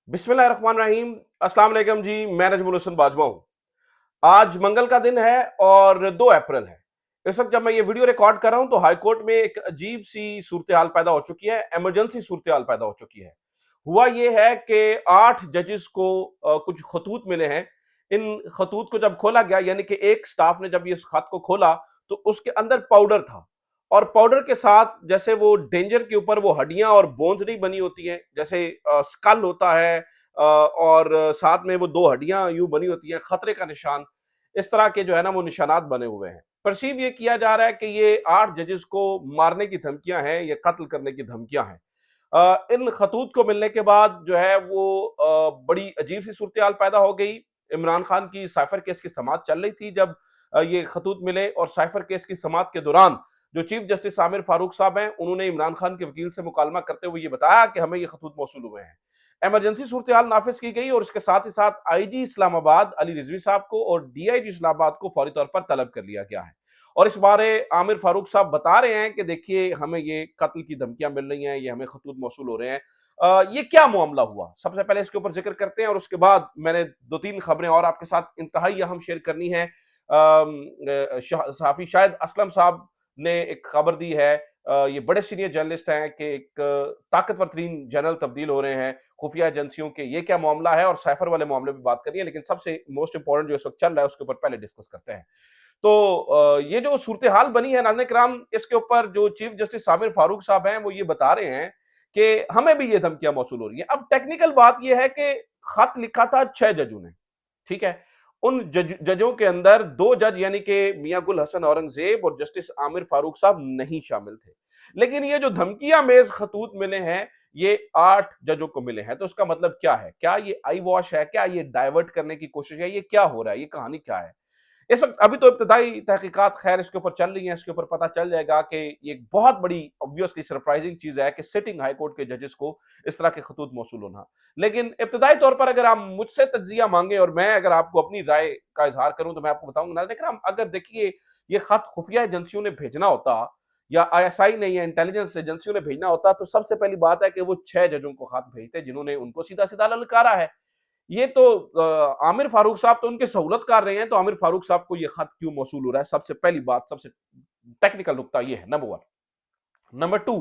बिस्मिल्लाहिर्रहमानिर्रहीम। अस्सलाम वालेकुम जी। मैं नजमुल हसन बाजवा हूँ। आज मंगल का दिन है और 2 अप्रैल है। इस वक्त जब मैं ये वीडियो रिकॉर्ड कर रहा हूँ तो हाई कोर्ट में एक अजीब सी सूरत हाल पैदा हो चुकी है, इमरजेंसी सूरत हाल पैदा हो चुकी है। हुआ ये है कि 8 जजेस को कुछ खतूत मिले हैं। इन खतूत को जब खोला गया, यानी कि एक स्टाफ ने जब ये खत को खोला तो उसके अंदर पाउडर था, और पाउडर के साथ जैसे वो डेंजर के ऊपर वो हड्डियां और बोन्स नहीं बनी होती हैं, जैसे स्कल होता है, और साथ में वो 2 हड्डियां यूं बनी होती हैं, खतरे का निशान। इस तरह के जो है ना वो निशानात बने हुए हैं। परसीव ये किया जा रहा है कि ये 8 जजेस को मारने की धमकियां हैं, ये कत्ल करने की धमकियां हैं। इन खतूत को मिलने के बाद जो है वो बड़ी अजीब सी सूरत हाल पैदा हो गई। इमरान खान की साइफर केस की समाअत चल रही थी जब ये खतूत मिले, और साइफर केस की समाअत के दौरान जो चीफ जस्टिस आमिर फारूक साहब हैं, उन्होंने इमरान खान के वकील से मुकालमा करते हुए ये बताया कि हमें ये खतूत मौसूल हुए हैं। इमरजेंसी सूरत हाल नाफिज की गई और इसके साथ ही साथ आईजी इस्लामाबाद अली रिजवी साहब को और डीआईजी इस्लामाबाद को फौरी तौर पर तलब कर लिया गया है। और इस बारे आमिर फारूक साहब बता रहे हैं कि देखिए हमें ये कत्ल की धमकियां मिल रही हैं, ये हमें खतूत मौसूल हो रहे हैं। ये क्या मामला हुआ, सबसे पहले इसके ऊपर जिक्र करते हैं और उसके बाद मैंने 2-3 खबरें और आपके साथ इंतहाई अहम शेयर करनी है। सहाफी शाहिद असलम साहब ने एक खबर दी है। ये बड़े सीनियर जर्नलिस्ट हैं कि एक ताकतवर तरीन जनरल तब्दील हो रहे हैं खुफिया एजेंसियों के, ये क्या मामला है, और साइफर वाले मामले पे बात करिए, लेकिन सबसे मोस्ट इंपॉर्टेंट जो इस वक्त चल रहा है उसके ऊपर पहले डिस्कस करते हैं। तो ये जो सूरत हाल बनी है नाज़रीन किराम, इसके ऊपर जो चीफ जस्टिस आमिर फारूक साहब हैं वो ये बता रहे हैं कि हमें भी ये धमकियां मौसूल हो रही हैं। अब टेक्निकल बात ये है कि खत लिखा था 6 जजों ने, ठीक है। उन जजों के अंदर 2 जज यानी कि मियां गुल हसन औरंगजेब और जस्टिस आमिर फारूक साहब नहीं शामिल थे। लेकिन ये जो धमकियां मेज खतूत मिले हैं, ये 8 जजों को मिले हैं। तो उसका मतलब क्या है? क्या ये आई वॉश है? क्या ये डाइवर्ट करने की कोशिश है? ये क्या हो रहा है? ये कहानी क्या है? इस वक्त अभी तो इब्तदाई तहकीकात खैर इसके ऊपर चल रही हैं, इसके ऊपर पता चल जाएगा कि ये एक बहुत बड़ी ऑब्वियसली सरप्राइजिंग चीज है कि सिटिंग हाई कोर्ट के जजेस को इस तरह के खतूत मौसूल होना। लेकिन इब्तदाई तौर पर अगर आप मुझसे तज्जिया मांगे और मैं अगर आपको अपनी राय का इजहार करूं तो मैं आपको बताऊंगा ना, देखिए अगर देखिए ये खत खुफिया एजेंसियों ने भेजना होता या आईएसआई ने या इंटेलिजेंस एजेंसियों ने भेजना होता तो सबसे पहली बात है कि वो 6 जजों को खत भेजते जिन्होंने उनको सीधा सीधा ललकारा है। ये तो आमिर फारूक साहब तो उनके सहूलत कर रहे हैं, तो आमिर फारूक साहब को ये खत क्यों मौसूल हो रहा है? सबसे पहली बात, सबसे टेक्निकल नुकता ये है, नंबर 1। नंबर 2,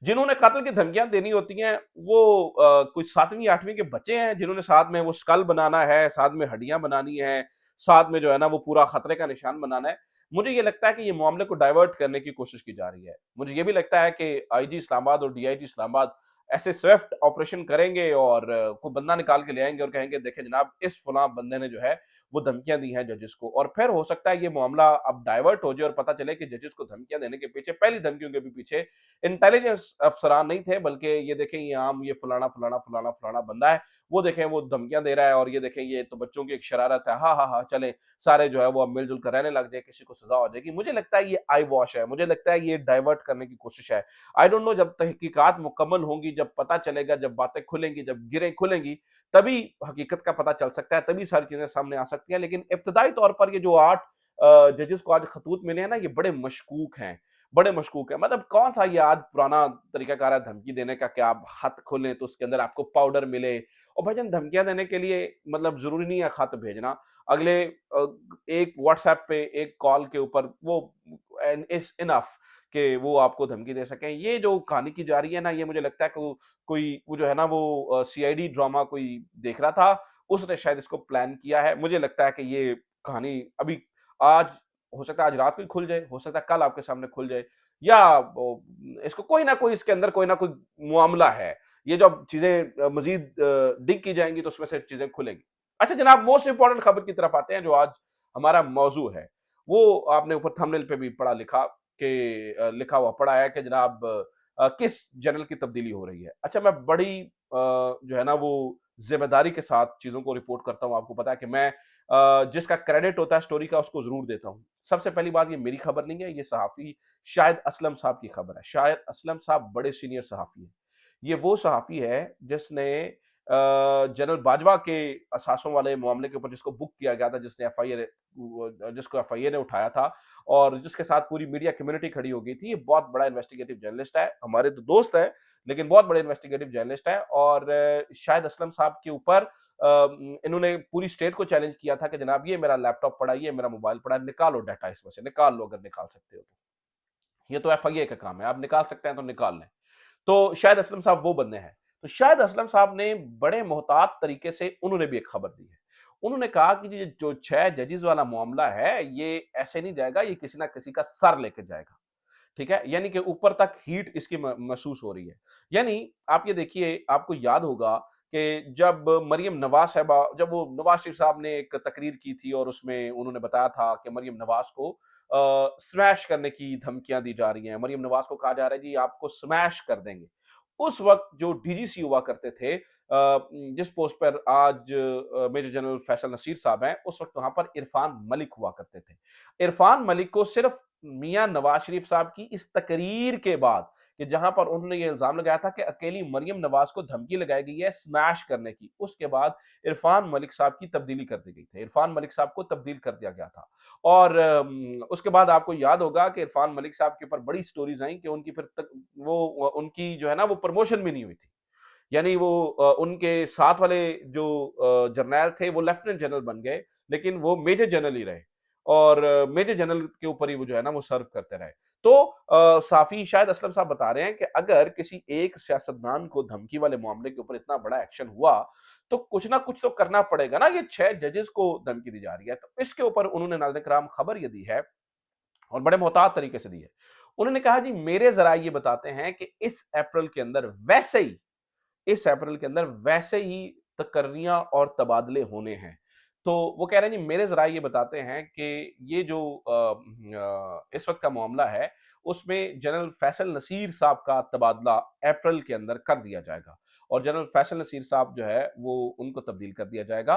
जिन्होंने कत्ल की धमकियां देनी होती हैं वो कुछ 7वीं 8वीं के बच्चे हैं जिन्होंने साथ में वो स्कल बनाना है, साथ में हड्डियां बनानी है, साथ में जो है ना वो पूरा खतरे का निशान बनाना है। मुझे ये लगता है कि ये मामले को डाइवर्ट करने की कोशिश की जा रही है। मुझे ये भी लगता है कि आईजी इस्लामाबाद और डीआईजी इस्लामाबाद ऐसे स्विफ्ट ऑपरेशन करेंगे और कोई बंदा निकाल के ले आएंगे और कहेंगे देखें जनाब इस फलां बंदे ने जो है वो धमकियां दी हैं जजेस को, और फिर हो सकता है ये मामला अब डाइवर्ट हो जाए और पता चले कि जजेस को धमकियां देने के पीछे, पहली धमकियों के भी पीछे इंटेलिजेंस अफसरान नहीं थे, बल्कि ये देखें ये आम ये फलाना फलाना फलाना फलाना बंदा है, वो देखें वो धमकियां दे रहा है, और ये देखें ये तो बच्चों की एक शरारत है, हाँ हाँ हाँ चले सारे जो है वो अब मिलजुल कर रहने लग जाए, किसी को सजा हो जाएगी। मुझे लगता है ये आई वॉश है, मुझे लगता है ये डाइवर्ट करने की कोशिश है। आई डोंट नो, जब तहकीकात मुकम्मल होंगी, जब पता चलेगा, जब बातें खुलेंगी, जब गिरें खुलेंगी, तभी हकीकत का पता चल सकता है, तभी सारी चीजें सामने आ सकती हैं। लेकिन इब्तदाई तौर पर ये जो 8 जजेस को आज खतूत मिले हैं ना, ये बड़े मशकूक हैं, बड़े मशकूक है। मतलब कौन सा ये आज पुराना तरीकाकार है धमकी देने का कि आप खत खोलें तो उसके अंदर आपको पाउडर मिले। और भाईजान धमकियां देने के लिए मतलब जरूरी नहीं है खत भेजना। अगले एक व्हाट्सएप पे एक कॉल के ऊपर वो इज इनफ कि वो आपको धमकी दे सकें। ये जो कहानी की जा रही है ना, ये मुझे लगता है कि कोई वो जो है ना वो सीआईडी ड्रामा कोई देख रहा था, उसने शायद इसको प्लान किया है। मुझे लगता है कि ये कहानी अभी आज हो सकता है आज रात को ही खुल जाए, हो सकता है कल आपके सामने खुल जाए, या इसको कोई ना कोई इसके अंदर कोई ना कोई मामला है। ये जब चीजें मजीद डिग की जाएंगी तो उसमें से चीजें खुलेंगी। अच्छा जनाब, मोस्ट इंपॉर्टेंट खबर की तरफ आते हैं जो आज हमारा मौजू है। वो आपने ऊपर थंबनेल पे भी पढ़ा लिखा कि लिखा हुआ पड़ा है कि जनाब किस जनरल की तब्दीली हो रही है। अच्छा मैं बड़ी जो है ना वो जिम्मेदारी के साथ चीजों को रिपोर्ट करता हूं। आपको पता है कि मैं जिसका क्रेडिट होता है स्टोरी का उसको जरूर देता हूं। सबसे पहली बात, ये मेरी खबर नहीं है, ये सहाफी शाहिद असलम साहब की खबर है। शाहिद असलम साहब बड़े सीनियर सहाफी है। ये वो सहाफी है जिसने जनरल बाजवा के असासों वाले मामले के ऊपर जिसको बुक किया गया था, जिसको एफआईए ने उठाया था और जिसके साथ पूरी मीडिया कम्युनिटी खड़ी हो गई थी। ये बहुत बड़ा इन्वेस्टिगेटिव जर्नलिस्ट है, हमारे तो दोस्त हैं, लेकिन बहुत बड़े इन्वेस्टिगेटिव जर्नलिस्ट है। और शाहिद असलम साहब के ऊपर इन्होंने पूरी स्टेट को चैलेंज किया था कि जनाब ये मेरा लैपटॉप पड़ा, ये मेरा मोबाइल पड़ा, निकालो डाटा इसमें से, निकाल लो अगर निकाल सकते हो तो। ये तो एफआईए का काम है, आप निकाल सकते हैं तो निकाल लें। तो शाहिद असलम साहब वो बंदे हैं। तो शाहिद असलम साहब ने बड़े मोहतात तरीके से उन्होंने भी एक खबर दी है। उन्होंने कहा कि ये जो 6 जजेस वाला मामला है, ये ऐसे नहीं जाएगा, ये किसी ना किसी का सर लेके जाएगा। ठीक है? यानी कि ऊपर तक हीट इसकी महसूस हो रही है। यानी आप ये देखिए, आपको याद होगा कि जब मरियम नवाज़ साहिबा, जब वो नवाज़ शरीफ साहब ने एक तकरीर की थी और उसमें उन्होंने बताया था कि मरियम नवाज़ को स्मैश करने की धमकियाँ दी जा रही हैं। मरियम नवाज़ को कहा जा रहा है जी आपको स्मैश कर देंगे। उस वक़्त जो डीजीसी हुआ करते थे, जिस पोस्ट पर आज मेजर जनरल फैसल नसीर साहब हैं, उस वक़्त वहाँ पर इरफान मलिक हुआ करते थे। इरफान मलिक को सिर्फ मियां नवाज शरीफ साहब की इस तकरीर के बाद, कि जहां पर उन्होंने ये इल्जाम लगाया था कि अकेली मरियम नवाज को धमकी लगाई गई है स्मैश करने की, उसके बाद इरफान मलिक साहब की तब्दीली कर दी गई थी। इरफान मलिक साहब को तब्दील कर दिया गया था। और उसके बाद आपको याद होगा कि इरफान मलिक साहब के ऊपर बड़ी स्टोरीज आई कि उनकी फिर तक वो उनकी जो है ना वो प्रमोशन भी नहीं हुई थी। यानी वो उनके साथ वाले जो जर्नैल थे वो लेफ्टिनेंट जनरल बन गए, लेकिन वो मेजर जनरल ही रहे और मेजर जनरल के ऊपर ही वो जो है ना वो सर्व करते रहे। तो साफी शायद असलम साहब बता रहे हैं कि अगर किसी एक सियासतदान को धमकी वाले मामले के ऊपर इतना बड़ा एक्शन हुआ, तो कुछ ना कुछ तो करना पड़ेगा ना। ये 6 जजेस को धमकी दी जा रही है, तो इसके ऊपर उन्होंने नाज़रीन कराम खबर ये दी है और बड़े मोहतात तरीके से दी है। उन्होंने कहा जी मेरे ज़राए ये बताते हैं कि इस अप्रैल के अंदर वैसे ही तकर्रियां और तबादले होने हैं। तो वो कह रहे हैं जी मेरे ज़राए ये बताते हैं कि ये जो इस वक्त का मामला है, उसमें जनरल फैसल नसीर साहब का तबादला अप्रैल के अंदर कर दिया जाएगा और जनरल फैसल नसीर साहब जो है वो उनको तब्दील कर दिया जाएगा।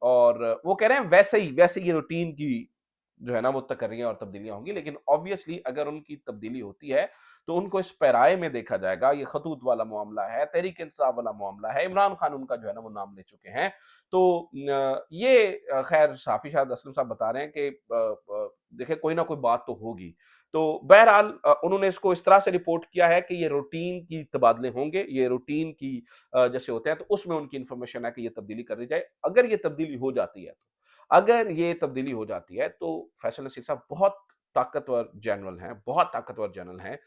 और वो कह रहे हैं वैसे ही रूटीन की जो है ना वो तकर्रियां और तब्दीलियां होंगी, लेकिन ऑब्वियसली अगर उनकी तब्दीली होती है तो उनको इस पैराए में देखा जाएगा। ये खतूत वाला मामला है, तहरीक इंसाफ वाला मामला है, इमरान खान उनका जो है ना वो नाम ले चुके हैं। तो ये खैर साफी शायद असलम साहब बता रहे हैं कि देखिए कोई ना कोई बात तो होगी। तो बहरहाल उन्होंने इसको इस तरह से रिपोर्ट किया है कि ये रूटीन की तबादले होंगे, ये रूटीन की जैसे होते हैं तो उसमें उनकी इंफॉर्मेशन है कि ये तब्दीली कर दी जाए। अगर ये तब्दीली हो जाती है, अगर ये तब्दीली हो जाती है तो फैसल नसीर साहब बहुत ताकतवर जनरल हैं, बहुत ताकतवर जनरल हैं।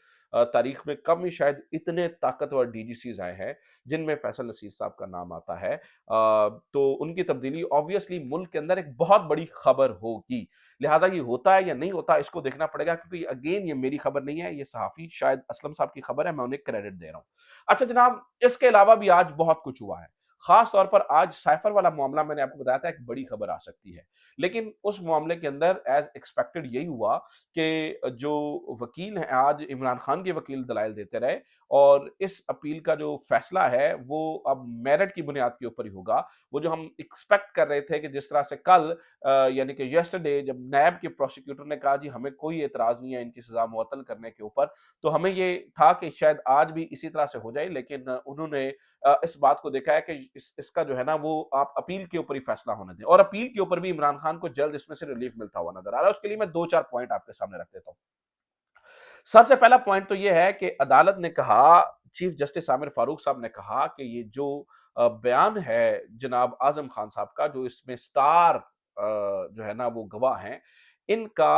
तारीख में कम ही शायद इतने ताकतवर डीजीसीज आए हैं जिनमें फैसल नसीर साहब का नाम आता है। तो उनकी तब्दीली ऑब्वियसली मुल्क के अंदर एक बहुत बड़ी खबर होगी। लिहाजा ये होता है या नहीं होता इसको देखना पड़ेगा, क्योंकि अगेन ये मेरी खबर नहीं है, ये सहाफ़ी शाहिद असलम साहब की खबर है, मैं उन्हें क्रेडिट दे रहा हूँ। अच्छा जनाब, इसके अलावा भी आज बहुत कुछ हुआ है। खास तौर पर आज साइफर वाला मामला मैंने आपको बताया था एक बड़ी खबर आ सकती है। लेकिन उस मामले के अंदर एज़ एक्सपेक्टेड यही हुआ कि जो वकील हैं, आज इमरान खान के वकील दलाइल देते रहे और इस अपील का जो फैसला है वो अब मेरिट की बुनियाद के ऊपर ही होगा। वो जो हम एक्सपेक्ट कर रहे थे कि जिस तरह से कल यानी कि यस्टरडे जब नैब के प्रोसिक्यूटर ने कहा जी हमें कोई एतराज़ नहीं है इनकी सज़ा मुअत्तल करने के ऊपर, तो हमें ये था कि शायद आज भी इसी तरह से हो जाए, लेकिन उन्होंने इस बात को देखा है कि इसका जो है ना वो आप अपील के ऊपर ही फैसला होने दें और अपील के ऊपर भी इमरान खान को जल्द इसमें से रिलीफ मिलता हुआ नजर आ रहा है। उसके लिए मैं 2-4 पॉइंट आपके सामने रख देता हूँ। सबसे पहला पॉइंट तो ये है कि अदालत ने कहा, चीफ जस्टिस आमिर फारूक साहब ने कहा कि ये जो बयान है जनाब आजम खान साहब का, जो इसमें स्टार जो है ना वो गवाह हैं, इनका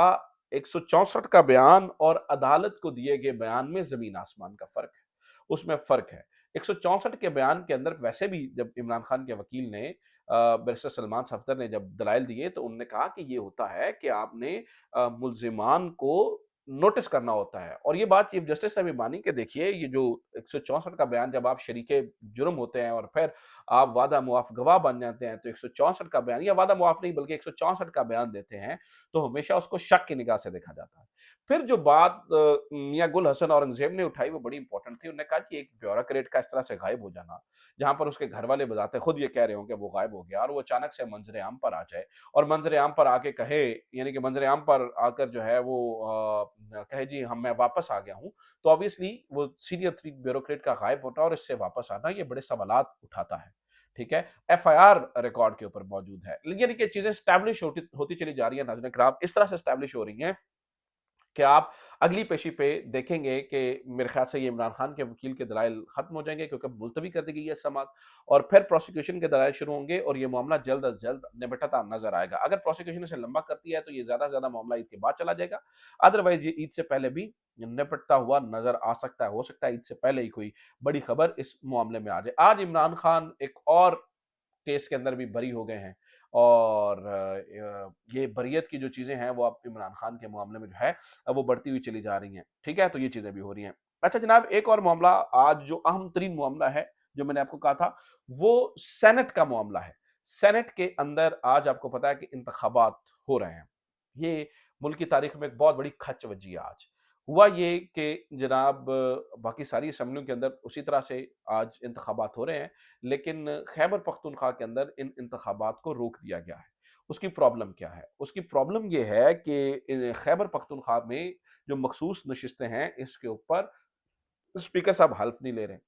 164 का बयान और अदालत को दिए गए बयान में जमीन आसमान का फर्क है, उसमें फर्क है। 164 के बयान के अंदर वैसे भी जब इमरान खान के वकील ने बैरिस्टर सलमान सफदर ने जब दलाइल दिए तो उन्होंने कहा कि ये होता है कि आपने मुल्जिमान को नोटिस करना होता है, और ये बात चीफ जस्टिस ने भी मानी कि देखिए ये जो 164 का बयान जब आप शरीके जुर्म होते हैं और फिर आप वादा मुआफ गवाह बन जाते हैं, तो 164 का बयान या वादा मुआफ नहीं बल्कि 164 का बयान देते हैं तो हमेशा उसको शक की निगाह से देखा जाता है। फिर जो बात मियां गुल हसन औरंगजेब ने उठाई वो बड़ी इंपॉर्टेंट थी। उन्होंने कहा कि एक ब्यूरोक्रेट का इस तरह से गायब हो जाना, जहां पर उसके घर वाले बताते खुद ये कह रहे हो कि वो गायब हो गया और वो अचानक से मंजर आम पर आ जाए और मंजर आम पर आके कहे, यानी कि मंजर आम पर आकर जो है वो कहे जी हम मैं वापस आ गया हूँ, तो ऑब्वियसली वो सीनियर ब्यूरोक्रेट का गायब होना और इससे वापस आना ये बड़े सवालात उठाता है। ठीक है? एफआईआर रिकॉर्ड के ऊपर मौजूद है। यानी कि चीज़ें एस्टैब्लिश होती होती चली जा रही है नाज़रीन किराम, इस तरह से एस्टैब्लिश हो रही हैं कि आप अगली पेशी पे देखेंगे कि मेरे ख्याल से ये इमरान खान के वकील के दलाइल खत्म हो जाएंगे क्योंकि मुलतवी कर दी गई है समात, और फिर प्रोसिक्यूशन के दलाइल शुरू होंगे और ये मामला जल्द अज जल्द निपटता नजर आएगा। अगर प्रोसिक्यूशन इसे लंबा करती है तो ये ज्यादा से ज्यादा मामला ईद के बाद चला जाएगा, अदरवाइज ये ईद से पहले भी निपटता हुआ नजर आ सकता है। हो सकता है ईद से पहले ही कोई बड़ी खबर इस मामले में आ जाए। आज इमरान खान एक और केस के अंदर भी बरी हो गए हैं, और ये बरियत की जो चीज़ें हैं वो अब इमरान खान के मामले में जो है वो बढ़ती हुई चली जा रही हैं। ठीक है? तो ये चीज़ें भी हो रही हैं। अच्छा जनाब, एक और मामला आज जो अहम तरीन मामला है, जो मैंने आपको कहा था, वो सेनेट का मामला है। सेनेट के अंदर आज आपको पता है कि इंतखाबात हो रहे हैं। ये मुल्क की तारीख में एक बहुत बड़ी खच वजी है आज। हुआ ये कि जनाब बाकी सारी असम्बलियों के अंदर उसी तरह से आज इंतखाबात हो रहे हैं, लेकिन खैबर पख्तूनख्वा के अंदर इन इंतखाबात को रोक दिया गया है। उसकी प्रॉब्लम क्या है? उसकी प्रॉब्लम ये है कि खैबर पख्तूनख्वा में जो मखसूस नशिस्तें हैं, इसके ऊपर स्पीकर साहब हल्फ नहीं ले रहे।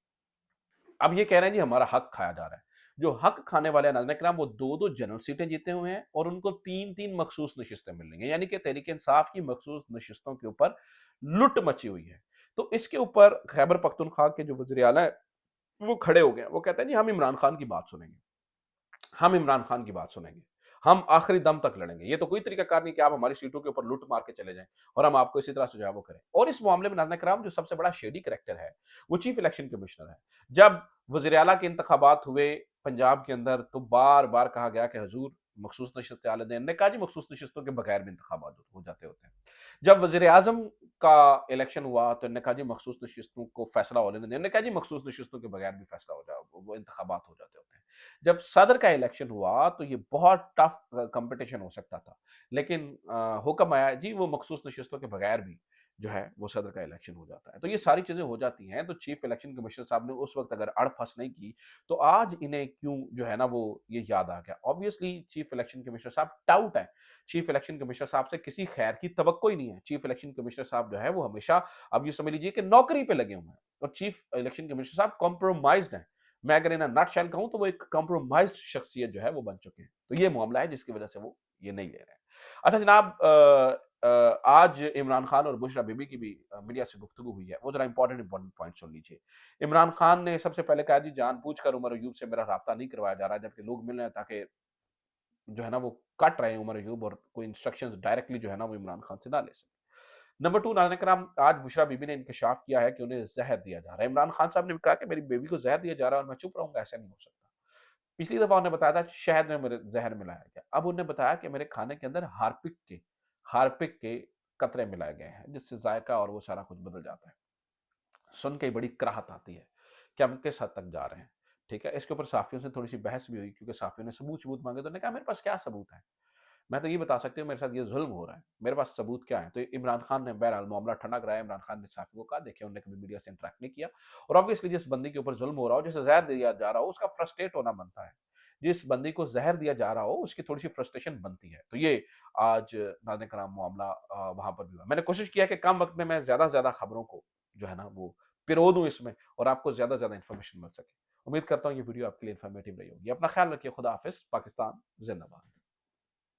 अब ये कह रहे हैं जी हमारा हक खाया जा रहा है। जो हक खाने वाले हैं नाज़रीन किराम, वो 2-2 जनरल सीटें जीते हुए हैं और उनको 3-3 मखसूस नशिस्तें मिल रही हैं। यानी कि तहरीक-ए-इंसाफ की मखसूस नशिस्तों के ऊपर लुट मची हुई है। तो इसके ऊपर खैबर पख्तूनख्वा के जो वज़ीर आला हैं, वो खड़े हो गए हैं। वो कहते हैं जी हम इमरान खान की बात सुनेंगे। हम इमरान खान की बात सुनेंगे। हम आखिरी दम तक लड़ेंगे। ये तो कोई तरीकाकार नहीं कि आप हमारी सीटों के ऊपर लूट मार के चले जाएँ और हम आपको इसी तरह सुझाव करें। और इस मामले में नाज़रीन किराम जो सबसे बड़ा शेडी कैरेक्टर है, वो चीफ इलेक्शन कमिश्नर है। जब वज़ीर आला के इंतखाबात हुए पंजाब के अंदर, तो बार-बार कहा गया कि हुज़ूर मखसूस नशिस्तें आले दें। हमने कहा जी मखसूस नशिस्तों के बगैर भी इंतखाबात हो जाते होते हैं। जब वज़ीर-ए-आज़म का इलेक्शन हुआ तो इन्होंने कहा जी मखसूस नशिस्तों को फैसला होने दें। इन्होंने कहा जी मखसूस नशिस्तों के बगैर भी फैसला हो जाए, वो इंतखाबात हो जाते होते हैं। जब सदर का इलेक्शन हुआ तो ये बहुत टफ कंपटीशन हो सकता था, लेकिन हुक्म आया जी वो मखसूस नशिस्तों के बगैर भी जो है वो सदर का इलेक्शन हो जाता है। तो ये सारी चीजें हो जाती हैं, तो चीफ इलेक्शन कमिश्नर साहब ने उस वक्त अगर अड़फस नहीं की तो आज इन्हें क्यों जो है ना वो ये याद आ गया। ऑब्वियसली चीफ इलेक्शन कमिश्नर साहब टाउट है। चीफ इलेक्शन कमिश्नर साहब से किसी खैर की तवक्को ही नहीं है। चीफ इलेक्शन कमिश्नर साहब जो है वो हमेशा, अब ये समझ लीजिए कि नौकरी पे लगे हुए हैं, और चीफ इलेक्शन कमिश्नर साहब कॉम्प्रोमाइज्ड है। मैं अगर इन नटशेल कहूं तो वो एक कॉम्प्रोमाइज्ड शख्सियत जो है वो बन चुके हैं। तो ये मामला है जिसकी वजह से वो ये नहीं ले रहे हैं। अच्छा जनाब, आज इमरान खान और बुशरा बीबी की भी मीडिया से गुफ्तगू हुई है। वो जरा इंपॉर्टेंट इंपॉर्टेंट पॉइंट सुन लीजिए। इमरान खान ने सबसे पहले कहा जी जानबूझकर उमर अयूब से मेरा राब्ता नहीं करवाया जा रहा है, जबकि लोग मिल रहे हैं ताकि जो है ना वो कट रहे हैं उमर अयूब, और कोई इंस्ट्रक्शंस डायरेक्टली जो है ना वो इमरान खान से ना ले सके। नंबर 2, नाज़रीन कराम, आज बुशरा बीबी ने इंकशाफ किया है कि उन्हें ज़हर दिया जा रहा है। इमरान खान साहब ने भी कहा कि मेरी बेबी को ज़हर दिया जा रहा है और मैं चुप रहूँगा, ऐसा नहीं हो सकता। पिछली दफ़ा उन्होंने बताया था शहद में मेरे ज़हर मिलाया गया। अब उन्होंने बताया कि मेरे खाने के अंदर हार्पिक के कतरे मिलाए गए हैं, जिससे ज़ायक़ा और वो सारा कुछ बदल जाता है। सुन के बड़ी कराहत आती है कि हम किस हद तक जा रहे हैं। ठीक है? इसके ऊपर साफ़ियों से थोड़ी-सी बहस भी हुई क्योंकि साफ़ियों ने सबूत माँगे, तो उन्होंने कहा मेरे पास क्या सबूत है? मैं तो ये बता सकती हूँ मेरे साथ ये ज़ुल्म हो रहा है, मेरे पास सबूत क्या है? तो इमरान खान ने बहरहाल मामला ठंडा कराया। इमरान खान ने साफ़ियों को कहा देखिए उन्होंने कभी मीडिया से इंटरैक्ट नहीं किया, और ऑब्वियसली जिस बंदे के ऊपर ज़ुल्म हो रहा हो, जिसे ज़हर दिया जा रहा हो, उसका फ्रस्ट्रेट होना बनता है। जिस बंदे को ज़हर दिया जा रहा हो, उसकी थोड़ी-सी फ्रस्ट्रेशन बनती है। तो ये आज नाज़रीन कराम मामला वहाँ पर भी हुआ। मैंने कोशिश किया कि कम वक़्त में मैं ज़्यादा से ज़्यादा खबरों को जो है ना वो पिरो दूँ इसमें, और आपको ज़्यादा से ज़्यादा इन्फॉर्मेशन मिल सके। उम्मीद करता हूँ ये वीडियो आपके लिए इन्फॉर्मेटिव रही होगी। अपना ख्याल रखिए। खुदा हाफ़िज़। पाकिस्तान ज़िंदाबाद।